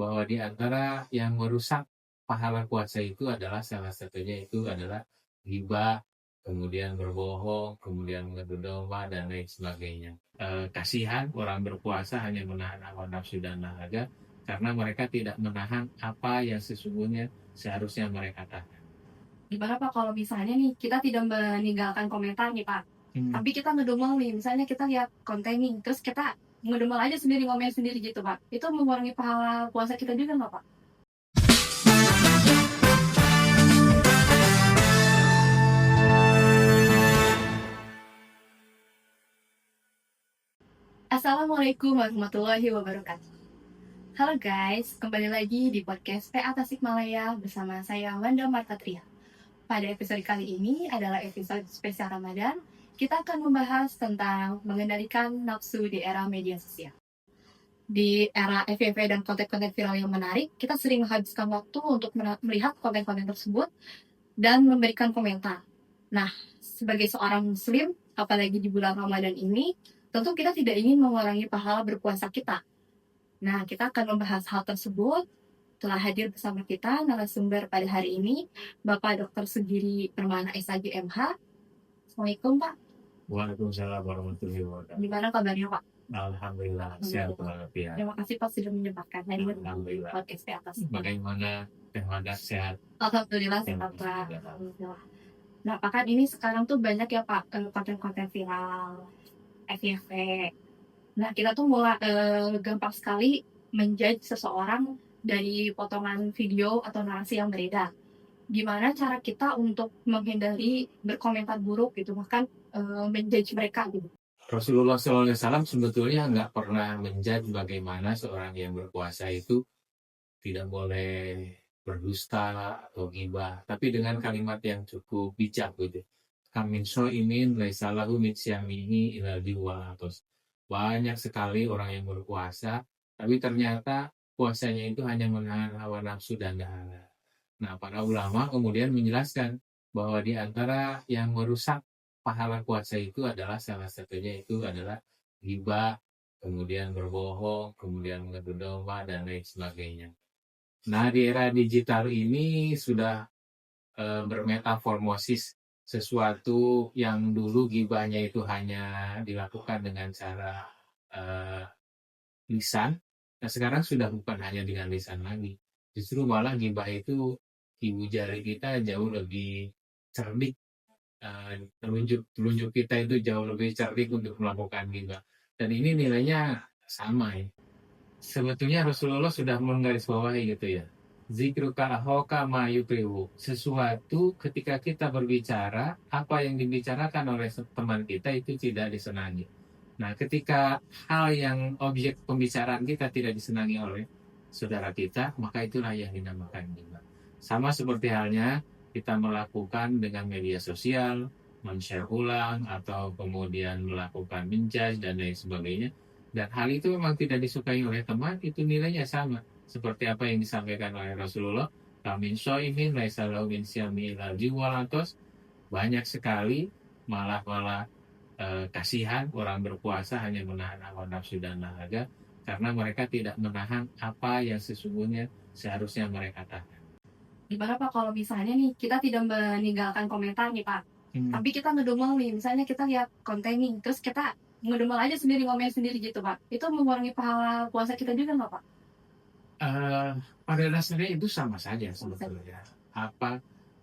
bahwa di antara yang merusak pahala puasa itu adalah salah satunya itu adalah ghibah, kemudian berbohong, kemudian mengadu domba dan lain sebagainya. Kasihan orang berpuasa hanya menahan hawa nafsu dan dahaga karena mereka tidak menahan apa yang sesungguhnya seharusnya mereka tahan. Gimana Pak kalau misalnya nih kita tidak meninggalkan komentar nih Pak, tapi kita ngedumel nih, misalnya kita lihat konten nih, terus kita ngedumel aja sendiri, ngomen sendiri gitu Pak, itu mengurangi pahala puasa kita juga nggak Pak? Assalamualaikum warahmatullahi wabarakatuh. Halo guys, kembali lagi di podcast PA Tasikmalaya bersama saya Wanda Martatria. Pada episode kali ini adalah episode spesial Ramadan. Kita akan membahas tentang mengendalikan nafsu di era media sosial. Di era FYP dan konten-konten viral yang menarik, kita sering menghabiskan waktu untuk melihat konten-konten tersebut dan memberikan komentar. Nah, sebagai seorang muslim, apalagi di bulan Ramadan ini, tentu kita tidak ingin mengurangi pahala berpuasa kita. Nah, kita akan membahas hal tersebut. Telah hadir bersama kita narasumber pada hari ini, Bapak Dr. Sugiri Permana SAG MH. Assalamualaikum Pak. Waalaikumsalam warahmatullahi wabarakatuh. Gimana kabarnya Pak? Alhamdulillah, sehat walafiat. Terima kasih Pak sudah menyempatkan hadir di Alhamdulillah. podcast atas. Bagaimana Teh Wanda sehat? Alhamdulillah sehat Pak. Alhamdulillah. Nah, Pak kan ini sekarang tuh banyak ya Pak konten-konten viral, FYP. Nah, kita tuh mulai gampang sekali menjudge seseorang dari potongan video atau narasi yang beredar. Gimana cara kita untuk menghindari berkomentar buruk gitu, bahkan menjudge mereka gitu. Rasulullah SAW sebetulnya nggak pernah menjudge bagaimana seorang yang berpuasa itu tidak boleh berdusta atau ghibah, tapi dengan kalimat yang cukup bijak gitu. Kamin sho'imin laisalahu min syamihi ila diwalatos. Banyak sekali orang yang berpuasa, tapi ternyata puasanya itu hanya menahan hawa nafsu dan dahaga. Nah, para ulama kemudian menjelaskan bahwa di antara yang merusak pahala puasa itu adalah salah satunya itu adalah ghibah, kemudian berbohong, kemudian mengadu domba dan lain sebagainya. Nah, di era digital ini sudah bermetaformosis sesuatu yang dulu ghibahnya itu hanya dilakukan dengan cara lisan. Nah, sekarang sudah bukan hanya dengan lisan lagi. Justru malah ghibah itu ibu jari kita jauh lebih cerdik. Telunjuk kita itu jauh lebih cerdik untuk melakukan ghibah. Dan ini nilainya sama ya. Sebetulnya Rasulullah sudah menggarisbawahi gitu ya. Zikruka ahoka ma yukrihu. Sesuatu ketika kita berbicara, apa yang dibicarakan oleh teman kita itu tidak disenangi. Nah, ketika hal yang objek pembicaraan kita tidak disenangi oleh saudara kita, maka itulah yang dinamakan ghibah. Sama seperti halnya kita melakukan dengan media sosial, men-share ulang, atau kemudian melakukan menjudge dan lain sebagainya. Dan hal itu memang tidak disukai oleh teman, itu nilainya sama. Seperti apa yang disampaikan oleh Rasulullah, kamin sho'imin laisalahu min syami ila diwalatos. Banyak sekali malah kasihan orang berpuasa hanya menahan hawa nafsu dan dahaga karena mereka tidak menahan apa yang sesungguhnya seharusnya mereka tahan. Gimana Pak kalau misalnya nih kita tidak meninggalkan komentar nih Pak, tapi kita ngedumel nih, misalnya kita lihat konten nih, terus kita ngedumel aja sendiri, ngomen sendiri gitu Pak, itu mengurangi pahala puasa kita juga nggak Pak? Pada dasarnya itu sama saja sebetulnya.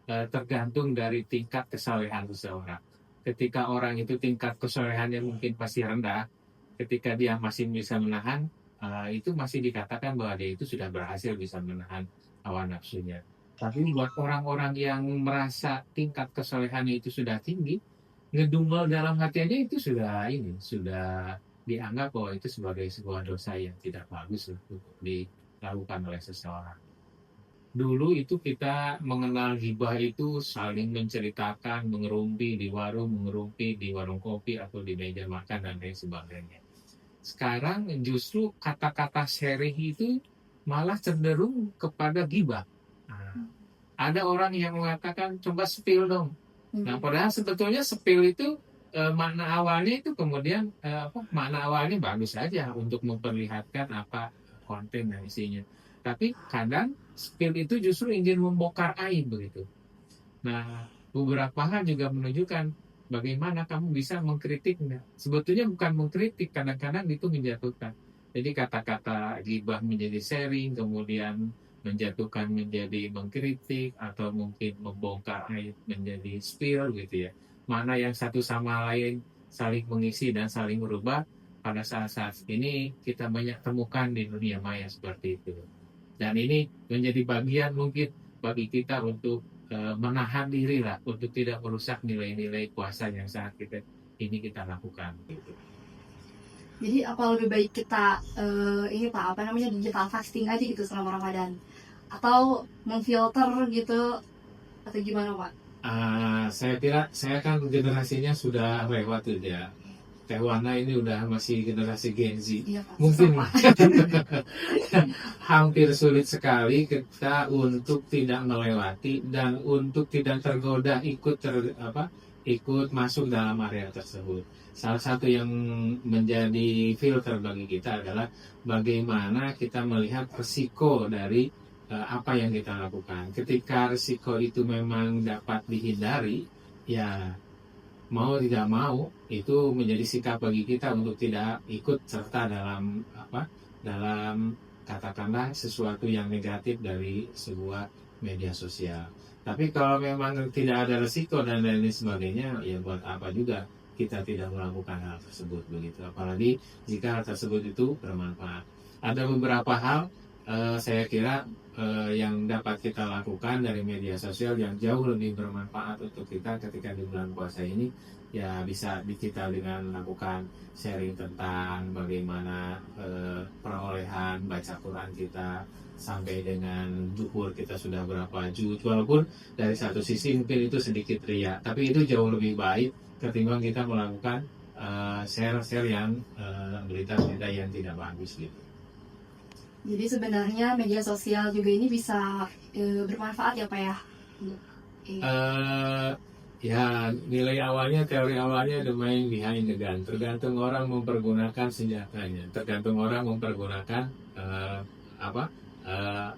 Tergantung dari tingkat kesalehan seseorang. Ketika orang itu tingkat kesolehannya mungkin pasti rendah, ketika dia masih bisa menahan, itu masih dikatakan bahwa dia itu sudah berhasil bisa menahan hawa nafsunya. Tapi buat orang-orang yang merasa tingkat kesolehannya itu sudah tinggi, ngedumel dalam hatinya itu sudah dianggap bahwa itu sebagai sebuah dosa yang tidak bagus untuk dilakukan oleh seseorang. Dulu itu kita mengenal ghibah itu saling menceritakan, mengerumpi di warung kopi atau di meja makan dan lain sebagainya. Sekarang justru kata-kata syarih itu malah cenderung kepada ghibah. Ada orang yang mengatakan coba spill dong. Nah, padahal sebetulnya spill itu makna awalnya itu kemudian makna awalnya bagus saja untuk memperlihatkan apa konten dan isinya. Tapi kadang spill itu justru ingin membongkar aib begitu. Nah, beberapa hal juga menunjukkan bagaimana kamu bisa mengkritiknya. Sebetulnya bukan mengkritik, kadang-kadang itu menjatuhkan. Jadi kata-kata gibah menjadi sharing, kemudian menjatuhkan menjadi mengkritik, atau mungkin membongkar aib menjadi spill gitu ya. Mana yang satu sama lain saling mengisi dan saling merubah, pada saat-saat ini kita banyak temukan di dunia maya seperti itu. Dan ini menjadi bagian mungkin bagi kita untuk menahan diri lah, untuk tidak merusak nilai-nilai puasa yang saat kita lakukan. Gitu. Jadi apa lebih baik kita ini Pak, apa namanya, digital fasting aja gitu selama Ramadan? Atau memfilter gitu, atau gimana Pak? Saya kira saya kan generasinya sudah lewat tuh ya. Teh Wana ini udah masih generasi Gen Z. Iya Pak. Mungkin Sama. hampir sulit sekali kita untuk tidak melewati dan untuk tidak tergoda ikut masuk dalam area tersebut. Salah satu yang menjadi filter bagi kita adalah bagaimana kita melihat resiko dari apa yang kita lakukan. Ketika resiko itu memang dapat dihindari, ya mau tidak mau itu menjadi sikap bagi kita untuk tidak ikut serta dalam katakanlah sesuatu yang negatif dari sebuah media sosial. Tapi kalau memang tidak ada resiko dan lain sebagainya, ya buat apa juga kita tidak melakukan hal tersebut begitu. Apalagi jika hal tersebut itu bermanfaat. Ada beberapa hal saya kira yang dapat kita lakukan dari media sosial yang jauh lebih bermanfaat untuk kita ketika di bulan puasa ini, ya bisa kita dengan melakukan sharing tentang bagaimana perolehan baca Quran kita sampai dengan zuhur kita sudah berapa juz, walaupun dari satu sisi mungkin itu sedikit ria, tapi itu jauh lebih baik ketimbang kita melakukan share-share yang berita-berita yang tidak bagus gitu. Jadi sebenarnya media sosial juga ini bisa bermanfaat ya Pak ya? Ya, nilai awalnya, teori awalnya the mind behind the gun. Tergantung orang mempergunakan senjatanya, tergantung orang mempergunakan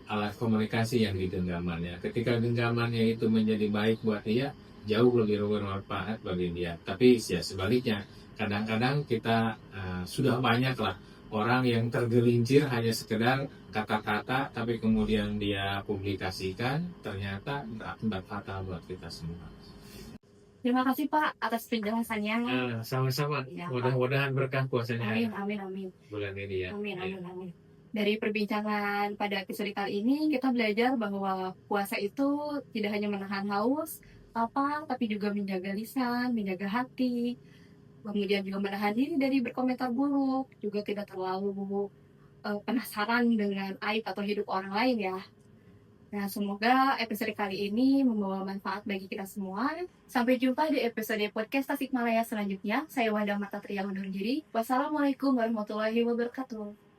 alat komunikasi yang digenggamannya. Ketika genggamannya itu menjadi baik buat dia, jauh lebih bermanfaat bagi dia. Tapi ya sebaliknya, kadang-kadang kita sudah banyak lah orang yang tergelincir hanya sekedar kata-kata, tapi kemudian dia publikasikan, ternyata berakibat fatal buat kita semua. Terima kasih Pak atas penjelasannya. Sama-sama. Ya, Mudah-mudahan berkah puasanya Amin. bulan ini ya. Amin. Dari perbincangan pada episode kali ini, kita belajar bahwa puasa itu tidak hanya menahan haus, lapar, tapi juga menjaga lisan, menjaga hati, kemudian juga menahan diri dari berkomentar buruk, juga tidak terlalu penasaran dengan aib atau hidup orang lain ya. Nah, semoga episode kali ini membawa manfaat bagi kita semua. Sampai jumpa di episode podcast Tasikmalaya selanjutnya. Saya Wanda Martatria undur diri. Wassalamualaikum warahmatullahi wabarakatuh.